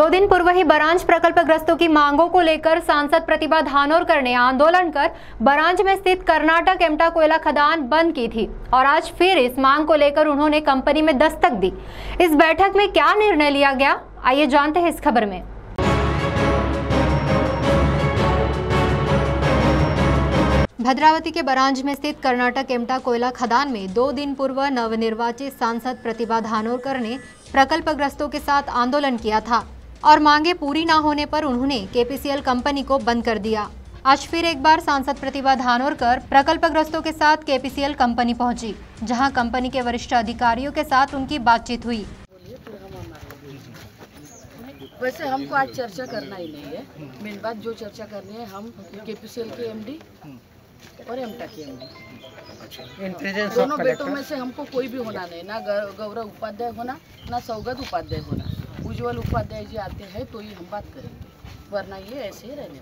2 दिन पूर्व ही बरांज प्रकल्पग्रस्तों की मांगों को लेकर सांसद प्रतिभा धानोरकर ने आंदोलन कर बरांज में स्थित कर्नाटक एम्टा कोयला खदान बंद की थी और आज फिर इस मांग को लेकर उन्होंने कंपनी में दस्तक दी। इस बैठक में क्या निर्णय लिया गया, आइए जानते हैं इस खबर में। भद्रावती के बरांज में स्थित कर्नाटक एम्टा कोयला खदान में 2 दिन पूर्व नवनिर्वाचित सांसद प्रतिभा धानोरकर ने प्रकल्पग्रस्तों के साथ आंदोलन किया था और मांगे पूरी न होने पर उन्होंने केपीसीएल कंपनी को बंद कर दिया। आज फिर एक बार सांसद प्रतिभा धानोरकर प्रकल्पग्रस्तों के साथ केपीसीएल कंपनी पहुंची, जहां कंपनी के वरिष्ठ अधिकारियों के साथ उनकी बातचीत हुई। वैसे हमको आज चर्चा करना ही नहीं है, मेन बात जो चर्चा करनी है हम केपीसीएल के एमडी और एम्टा के एमडी दोनों बेटों में से हमको कोई भी होना नहीं, ना गौरव उपाध्याय होना ना सौगत उपाध्याय होना। उज्ज्वल उपाध्याय जी आते हैं तो ही हम बात करेंगे, वरना ये ऐसे ही रहने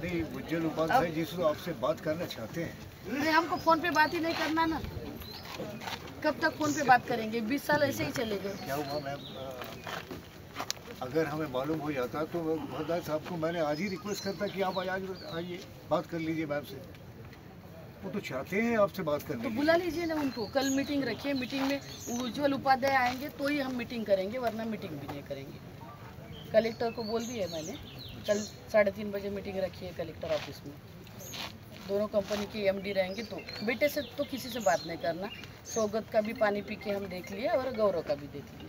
नहीं। उज्ज्वल उपाध्याय जी से आपसे बात करना चाहते हैं। नहीं, हमको फोन पे बात ही नहीं करना ना, कब तक फोन पे बात करेंगे? 20 साल ऐसे ही चले गए। क्या हुआ मैम, अगर हमें मालूम हो जाता तो उपाध्याय साहब को मैंने आज ही रिक्वेस्ट करता कि आप आज आइए बात कर लीजिए मैम से। वो तो चाहते हैं आपसे बात करने, तो बुला लीजिए ना उनको। कल मीटिंग रखिए, मीटिंग में उज्ज्वल उपाध्याय आएंगे तो ही हम मीटिंग करेंगे, वरना मीटिंग भी नहीं करेंगे। कलेक्टर को बोल दिया मैंने, कल 3:30 बजे मीटिंग रखी है कलेक्टर ऑफिस में। दोनों कंपनी के एमडी रहेंगे, तो बेटे से तो किसी से बात नहीं करना। सौगत का भी पानी पी के हम देख लिए और गौरव का भी देख लिए,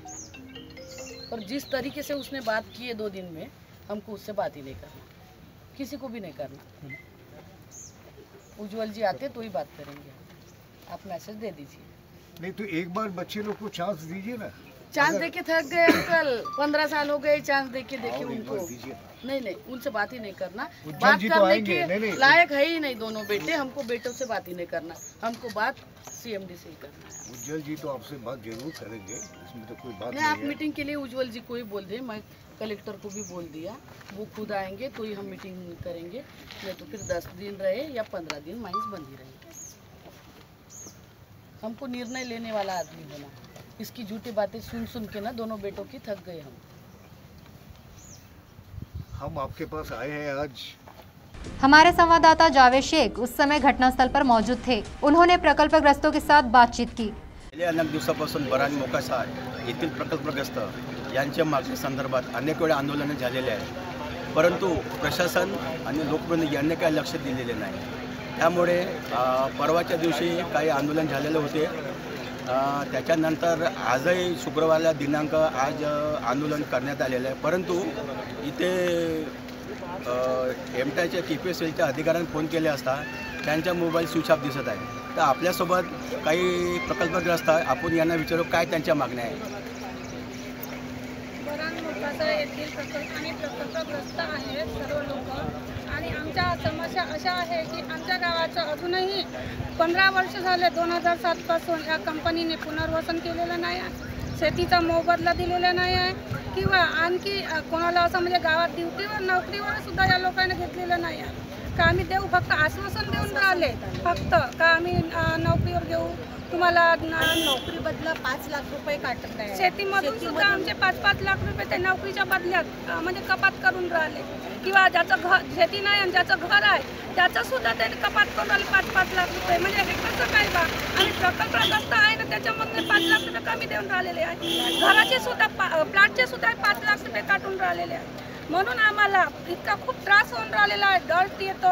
और जिस तरीके से उसने बात की है 2 दिन में, हमको उससे बात ही नहीं करना, किसी को भी नहीं करना। उज्ज्वल जी आते तो ही बात करेंगे, आप मैसेज दे दीजिए। नहीं तो एक बार बच्चे लोग को चांस दीजिए ना। चांस देके थक गए अंकल, 15 साल हो गए चांस देके उनको। नहीं, उनसे बात ही नहीं करना, बात करने के लायक है ही नहीं दोनों बेटे। हमको बेटों से बात ही नहीं करना, हमको बात सीएमडी से ही करना है। उज्ज्वल जी तो आपसे बात जरूर करेंगे, इसमें तो कोई बात नहीं। आप मीटिंग के लिए उज्ज्वल जी को ही बोल दें, मैं कलेक्टर को भी बोल दिया, वो खुद आएंगे तो ही हम मीटिंग करेंगे, नहीं तो फिर 10 दिन रहे या 15 दिन माइंस बंद ही रहेंगे। हमको निर्णय लेने वाला आदमी होना, इसकी झूठी बातें सुन सुन के ना दोनों बेटों की थक गए हम आपके पास आए हैं आज। हमारे संवाददाता जावेद शेख उस समय घटनास्थल पर मौजूद थे। उन्होंने प्रकल्पग्रस्तों के साथ बातचीत की। गेल्या अनेक दिवसापासून बरांज मोकासा येथील प्रकल्पग्रस्त यांच्या मागणी संदर्भात अनेक वेळा आंदोलने झालेले आहेत, परंतु प्रशासन आणि लोकप्रतिनिधी यांनी काही लक्ष दिलेले नाही। त्यामुळे परवाच्या दिवशी काही आंदोलन झालेले होते, त्याच्यानंतर आजही शुक्रवारला दिनांक आज आंदोलन करण्यात आलेलं आहे, परंतु इथे एमटाच्या केपीसीएलच्या अधिकाऱ्यांनी फोन केले असता त्यांचा मोबाईल स्विच ऑफ दिसत आहे। तर आपल्यासोबत काही प्रकल्पग्रस्त आहे, आपण यांना विचारू काय त्यांच्या मागण्या आहेत। बरांज मोकासा येथील प्रकल्पग्रस्त आहेत सर्व लोक, आणि आमच्या समस्या अशा आहे की आमच्या गावाचं अजूनही 15 वर्ष झाले, 2007 पासून या कंपनीने पुनर्वसन केलेलं नाही आहे, शेतीचा मोबदला दिलेला नाही आहे, किंवा आणखी कोणाला असं म्हणजे गावात ड्युटीवर नोकरीवर सुद्धा या लोकांनी घेतलेलं नाही आहे। का आम्ही देऊ, फक्त आश्वासन देऊन राहिले, फक्त का आम्ही नोकरीवर घेऊ, तुम्हाला नोकरी बदला 5 लाख रुपये काटत आहे। शेतीमधून सुद्धा आमचे 5-5 लाख रुपये ते नोकरीच्या बदल्यात म्हणजे कपात करून राहिले, किंवा ज्याचं घर शेती नाही आणि ज्याचं घर आहे त्याचं सुद्धा त्यांनी कपात करून राहिले 5-5 लाख रुपये। म्हणजे हे कसं काय का? आणि प्रकल्पग्रस्त आहे ना, त्याच्यामध्ये 5 लाख रुपये कमी देऊन राहिलेले आहे, घराचे सुद्धा प्लॉटचे सुद्धा 5 लाख रुपये काटून राहिलेले आहे। म्हणून आम्हाला इतका खूप त्रास होऊन राहिलेला आहे, डस्ट येतो,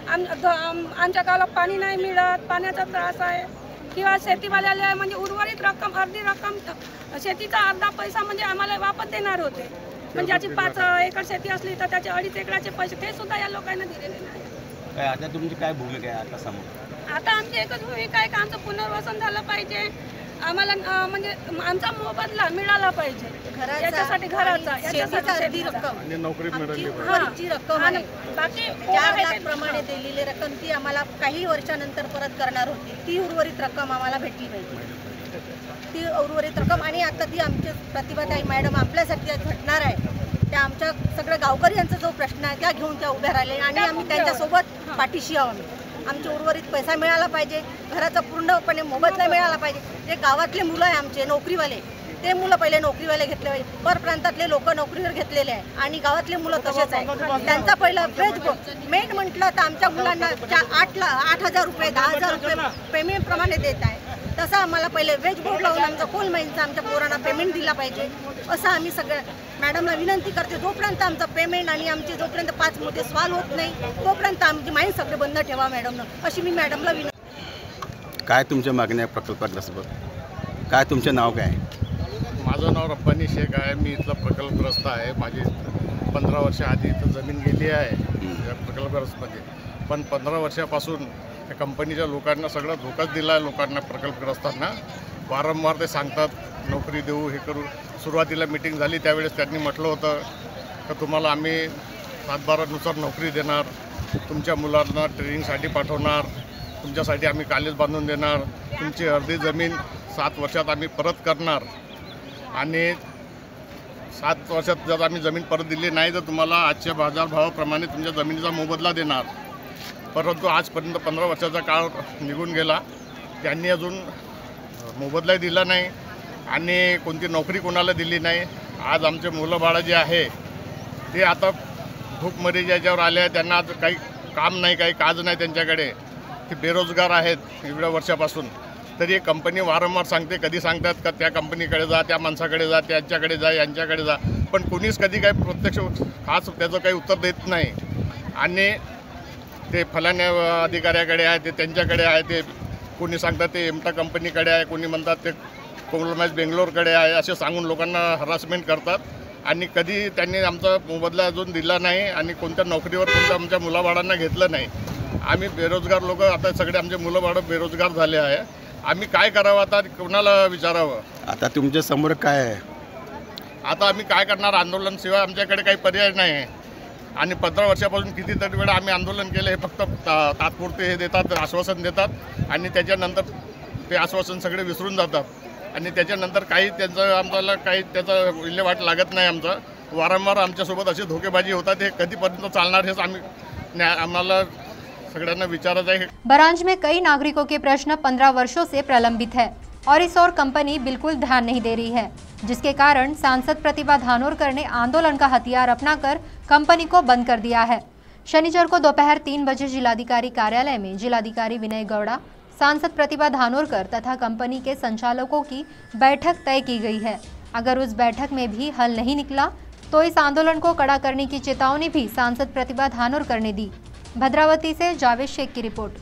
आमच्या गावाला पाणी नाही मिळत, पाण्याचा त्रास आहे, किंवा शेतीवाल्याला म्हणजे उर्वरित रक्कम, अर्धी रक्कम शेतीचा अर्धा पैसा म्हणजे आम्हाला वापस देणार होते, म्हणजे ज्याची 5 एकर शेती असली तर त्याचे 2.5 एकराचे पैसे ते सुद्धा या लोकांना दिलेले नाही। काय आता तुमची काय भूमिका आहे आता समोर? आता आमची एकच भूमिका आहे की आमचं पुनर्वसन झालं पाहिजे, आम्हाला म्हणजे आमचा मोबदला मिळाला पाहिजे, याच्यासाठी घराचा, याच्यासाठी रक्कम आणि नोकरी मिळाली जी रक्कम आहे, बाकी 4 लाख प्रमाणे दिलेली रक्कम ती आम्हाला काही वर्षानंतर परत करणार होती, ती उर्वरित रक्कम आम्हाला भेटली पाहिजे, ती उर्वरित रक्कम। आणि आता ती आमची प्रतिभाताई मॅडम आपल्यासाठी घटणार आहे, त्या आमच्या सगळ्या गावकऱ्यांचा जो प्रश्न आहे त्या घेऊन त्या उभ्या राहिले, आणि आम्ही त्यांच्यासोबत पाठीशी आहोत। आमचे उर्वरित पैसा मिळाला पाहिजे, घराचा पूर्णपणे मोबदला मिळाला पाहिजे। जे गावातले मुलं आहे आमचे नोकरीवाले, ते मुलं पहिले नोकरीवाले घेतले पाहिजे, परप्रांतातले लोक नोकरीवर घेतलेले आहे आणि गावातले मुलं तसेच आहे. त्यांचा पहिला वेज मेन म्हटलं तर आमच्या मुलांना 8,000 रुपये 10,000 रुपये पेमेंट प्रमाणे देत आहे. तसं आम्हाला पहिले वेज बोर्ड लावून आमचा कोल महिन्याचा आमच्या पोरांना पेमेंट दिला पाहिजे असं आम्ही सगळ्या मॅडमला विनंती करते. जोपर्यंत आमचं पेमेंट आणि आमचे जोपर्यंत 5 मुद्दे सॉल्व होत नाही तोपर्यंत आमची माहिती सगळे बंद ठेवा मॅडमनं, अशी मी मॅडमला विनंती. काय तुमच्या मागण्या आहे प्रकल्पग्रस्त? काय तुमचं नाव काय? माझं नाव रब्बानी शेख आहे. मी इथला प्रकल्पग्रस्त आहे. माझी 15 वर्ष आधी इथं जमीन गेली आहे या प्रकल्पग्रस्तमध्ये. पण 15 वर्षापासून त्या कंपनीच्या लोकांना सगळा धोकाच दिला आहे. लोकांना प्रकल्पग्रस्तांना वारंवार ते सांगतात नोकरी देऊ हे करू. सुरुवातीला मीटिंग झाली त्यावेळेस त्यांनी म्हटलं होतं की तुम्हाला आम्ही 7/12नुसार नोकरी देणार, तुमच्या मुलांना ट्रेनिंगसाठी पाठवणार, तुमच्यासाठी आम्ही कॉलेज बांधून देणार, तुमची अर्धी जमीन 7 वर्षात आम्ही परत करणार आणि 7 वर्षात जर आम्ही जमीन परत दिली नाही तर तुम्हाला आजच्या बाजारभावाप्रमाणे तुमच्या जमिनीचा मोबदला देणार. परंतु आजपर्यंत 15 वर्षाचा काळ निघून गेला, त्यांनी अजून मोबदलाही दिला नाही आणि कोणती नोकरी कोणाला दिली नाही. आज आमचे मुलं बाळं जे आहे ते आता भूकमरीच्या याच्यावर आले आहे. त्यांना आज काही काम नाही, काही काज नाही त्यांच्याकडे. ते बेरोजगार आहेत एवढ्या वर्षापासून. तरी कंपनी वारंवार सांगते, कधी सांगतात का त्या कंपनीकडे जा, त्या माणसाकडे जा, त्यांच्याकडे जा, यांच्याकडे जा, पण कोणीच कधी काही प्रत्यक्ष खास त्याचं काही उत्तर देत नाही. आणि ते फलाण्या अधिकाऱ्याकडे आहे, ते त्यांच्याकडे आहे, ते कोणी सांगतात ते एमटा कंपनीकडे आहे, कोणी म्हणतात ते कोलमॅच बेंगलोरकडे आहे, असे सांगून लोकांना हरासमेंट करतात. आणि कधी त्यांनी आमचा मोबदला अजून दिला नाही आणि कोणत्या नोकरीवर कोणत्या आमच्या मुलाबाळांना घेतलं नाही. आम्ही बेरोजगार लोक, आता सगळे आमचे मुलं बाळं बेरोजगार झाले आहे. आम्ही काय करावं आता, कोणाला विचारावं? आता तुमच्या समोर काय आहे? आता आम्ही काय करणार? आंदोलनशिवाय आमच्याकडे काही पर्याय नाही आहे. आणि 15 वर्षापासून कितीतरी वेळा आम्ही आंदोलन केलं. हे फक्त तात्पुरते हे देतात, आश्वासन देतात आणि त्याच्यानंतर ते आश्वासन सगळे विसरून जातात आणि त्याच्यानंतर काही त्यांचं आम्हाला काही त्याचा विल्हेवाट लागत नाही. आमचं वारंवार आमच्यासोबत अशी धोकेबाजी होतात. हे कधीपर्यंत चालणार हेच आम्हाला सगळ्यांना विचारायचं आहे. बरांज में कई नागरिकों के प्रश्न 15 वर्षों से प्रलंबित है और इस ओर कंपनी बिल्कुल ध्यान नहीं दे रही है, जिसके कारण सांसद प्रतिभा धानोरकर ने आंदोलन का हथियार अपनाकर कंपनी को बंद कर दिया है। शनिवार को दोपहर 3 बजे जिलाधिकारी कार्यालय में जिलाधिकारी विनय गौड़ा, सांसद प्रतिभा धानोरकर तथा कंपनी के संचालकों की बैठक तय की गई है। अगर उस बैठक में भी हल नहीं निकला तो इस आंदोलन को कड़ा करने की चेतावनी भी सांसद प्रतिभा धानोरकर ने दी। भद्रावती से जावेद शेख की रिपोर्ट।